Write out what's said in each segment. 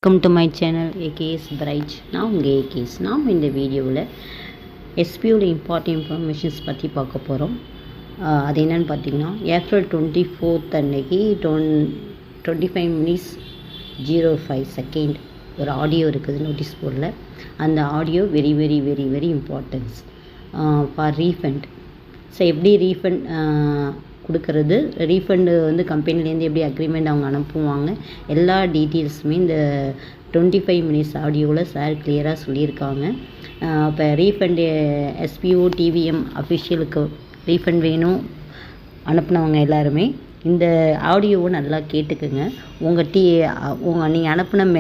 Welcome to my channel AKS bright. நான் உங்கள் AKS. நாம் இந்த வீடியோவில் எஸ்பியோட இம்பார்ட்டன்ட் இன்ஃபர்மேஷன்ஸ் பற்றி பார்க்க போகிறோம். அது என்னென்னு பார்த்தீங்கன்னா, ஏப்ரல் 24 அன்னைக்கு 25:05 ஒரு ஆடியோ இருக்குது நோட்டீஸ் போர்டில். அந்த audio very very very very importance for refund. So எப்படி ரீஃபண்ட் கொடுக்கறது, ரீஃபண்டு வந்து கம்பெனிலேருந்து எப்படி அக்ரிமெண்ட் அவங்க அனுப்புவாங்க, எல்லா டீட்டெயில்ஸுமே இந்த 25 மினிட்ஸ் ஆடியோவில் சார் கிளியராக சொல்லியிருக்காங்க. இப்போ ரீஃபண்டு எஸ்பிஓ டிவிஎம் அஃபிஷியலுக்கு ரீஃபண்ட் வேணும் அனுப்புனவங்க எல்லாருமே இந்த ஆடியோவை நல்லா கேட்டுக்குங்க. நீங்கள் அனுப்பின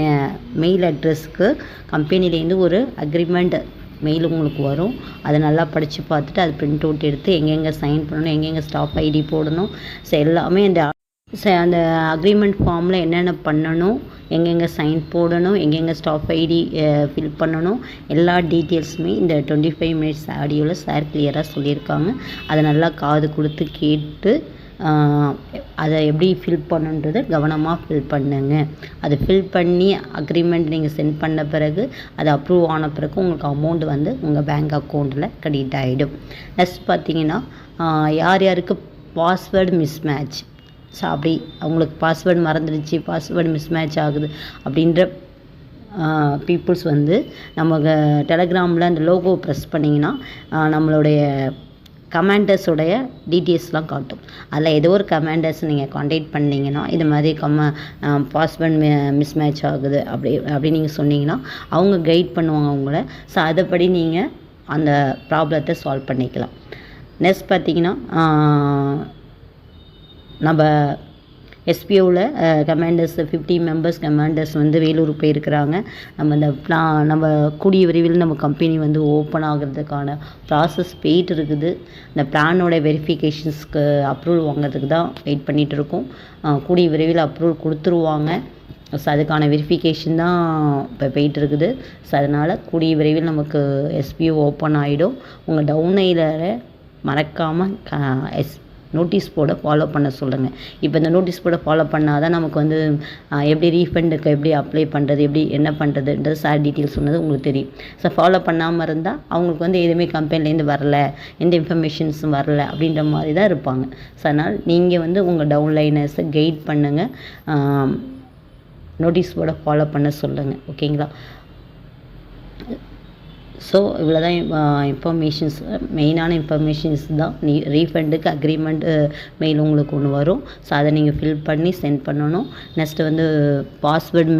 மெயில் அட்ரஸ்க்கு கம்பெனிலேருந்து ஒரு அக்ரிமெண்ட் மெயில் உங்களுக்கு வரும். அதை நல்லா படித்து பார்த்துட்டு அது பிரிண்ட் அவுட் எடுத்து எங்கெங்கே சைன் பண்ணணும், எங்கெங்கே ஸ்டாப் ஐடி போடணும், ஸோ எல்லாமே அந்த அக்ரிமெண்ட் ஃபார்மில் என்னென்ன பண்ணணும், எங்கெங்கே சைன் போடணும், எங்கெங்கே ஸ்டாப் ஐடி ஃபில் பண்ணணும், எல்லா டீட்டெயில்ஸுமே இந்த 25 மினிட்ஸ் ஆடியோவில் சார் கிளியராக சொல்லியிருக்காங்க. அதை நல்லா காது கொடுத்து கேட்டு அதை எப்படி ஃபில் பண்ணுன்றதை கவனமாக ஃபில் பண்ணுங்க. அதை ஃபில் பண்ணி அக்ரிமெண்ட் நீங்கள் சென்ட் பண்ண பிறகு அது அப்ரூவ் ஆன பிறகு உங்களுக்கு அமௌண்ட் வந்து உங்கள் பேங்க் அக்கௌண்ட்டில் கிரெடிட் ஆகிடும். நெக்ஸ்ட் பார்த்தீங்கன்னா, யார் யாருக்கு பாஸ்வேர்டு மிஸ்மேட்ச், ஸோ அப்படி அவங்களுக்கு பாஸ்வேர்டு மறந்துடுச்சு, பாஸ்வேர்டு மிஸ்மேட்ச் ஆகுது அப்படின்ற பீப்புள்ஸ் வந்து நமக்கு டெலகிராமில் அந்த லோகோ ப்ரெஸ் பண்ணிங்கன்னா நம்மளுடைய கமாண்டர்ஸோடைய டீட்டெயில்ஸ்லாம் காட்டும். அதில் ஏதோ ஒரு கமாண்டர்ஸ் நீங்கள் காண்டாக்ட் பண்ணிங்கன்னா இது மாதிரி பாஸ்வேர்ட் மிஸ்மேட்ச் ஆகுது அப்படி நீங்கள் சொன்னீங்கன்னா அவங்க கைட் பண்ணுவாங்க அவங்கள. ஸோ அதைப்படி நீங்கள் அந்த ப்ராப்ளத்தை சால்வ் பண்ணிக்கலாம். நெக்ஸ்ட் பார்த்தீங்கன்னா, நம்ம எஸ்பிஓவில் கமாண்டர்ஸ் 50 மெம்பர்ஸ் கமாண்டர்ஸ் வந்து வேலூர் போயிருக்கிறாங்க. நம்ம கூடிய விரைவில் நம்ம கம்பெனி வந்து ஓப்பன் ஆகிறதுக்கான ப்ராசஸ் போயிட்டு இருக்குது. இந்த பிளானோட வெரிஃபிகேஷன்ஸ்க்கு அப்ரூவல் வாங்கிறதுக்கு தான் வெயிட் பண்ணிகிட்ருக்கோம். கூடிய விரைவில் அப்ரூவல் கொடுத்துருவாங்க. ஸோ அதுக்கான வெரிஃபிகேஷன் தான் இப்போ போயிட்டு இருக்குது. ஸோ அதனால் கூடிய விரைவில் நமக்கு எஸ்பிஓ ஓப்பன் ஆகிடும். உங்கள் டவுன்லைனில் மறக்காமல் நோட்டீஸ் போர்டை ஃபாலோ பண்ண சொல்லுங்கள். இப்போ இந்த நோட்டீஸ் போர்டை ஃபாலோ பண்ணால் தான் நமக்கு வந்து எப்படி ரீஃபண்டுக்கு எப்படி அப்ளை பண்ணுறது, எப்படி என்ன பண்ணுறதுன்றது சார் டீட்டெயில்ஸ் சொன்னது உங்களுக்கு தெரியும். ஸோ ஃபாலோ பண்ணாமல் இருந்தால் அவங்களுக்கு வந்து எதுவுமே கம்பெனிலேருந்து வரல, எந்த இன்ஃபர்மேஷன்ஸும் வரல அப்படின்ற மாதிரி தான் இருப்பாங்க. ஸோ அதனால் நீங்கள் வந்து உங்கள் டவுன்லைனர்ஸை கைட் பண்ணுங்கள், நோட்டீஸ் போர்டை ஃபாலோ பண்ண சொல்லுங்கள். ஓகேங்களா? ஸோ இவ்வளோ தான் இன்ஃபர்மேஷன்ஸ், மெயினான இன்ஃபர்மேஷன்ஸ் தான். ரீஃபண்டுக்கு அக்ரிமெண்ட் மெயில் உங்களுக்கு ஒன்று வரும். ஸோ அதை நீங்கள் ஃபில் பண்ணி சென்ட் பண்ணணும். நெக்ஸ்ட்டு வந்து பாஸ்வேர்டு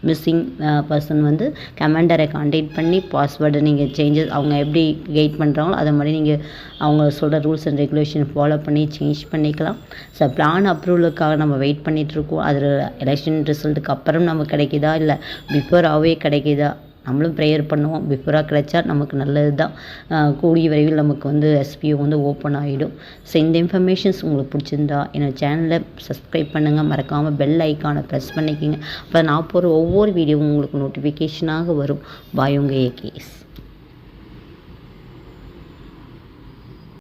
மிஸ்ஸிங் பர்சன் வந்து கமாண்டரை காண்டாக்ட் பண்ணி பாஸ்வேர்டை நீங்கள் சேஞ்சஸ் அவங்க எப்படி கைட் பண்ணுறாங்களோ அதை மாதிரி நீங்கள் அவங்க சொல்கிற ரூல்ஸ் அண்ட் ரெகுலேஷன் ஃபாலோ பண்ணி சேஞ்ச் பண்ணிக்கலாம். ஸோ பிளான் அப்ரூவலுக்காக நம்ம வெயிட் பண்ணிகிட்ருக்கோம். அதில் எலெக்ஷன் ரிசல்ட்டுக்கு அப்புறம் நமக்கு கிடைக்குதா இல்லை பிஃபோராகவே கிடைக்குதா, நம்மளும் ப்ரேயர் பண்ணுவோம். பிஃபோராக கிடைச்சா நமக்கு நல்லது தான். கூடிய விரைவில் நமக்கு வந்து எஸ்பிஓ வந்து ஓப்பன் ஆகிடும். ஸோ இந்த இன்ஃபர்மேஷன்ஸ் உங்களுக்கு பிடிச்சிருந்தா என்னோடய சேனலை சப்ஸ்கிரைப் பண்ணுங்கள். மறக்காமல் பெல் ஐக்கானை ப்ரெஸ் பண்ணிக்கிங்க. அப்போ நான் போகிற ஒவ்வொரு வீடியோவும் உங்களுக்கு நோட்டிஃபிகேஷனாக வரும். பாய், உங்கள் ஏகேஎஸ்.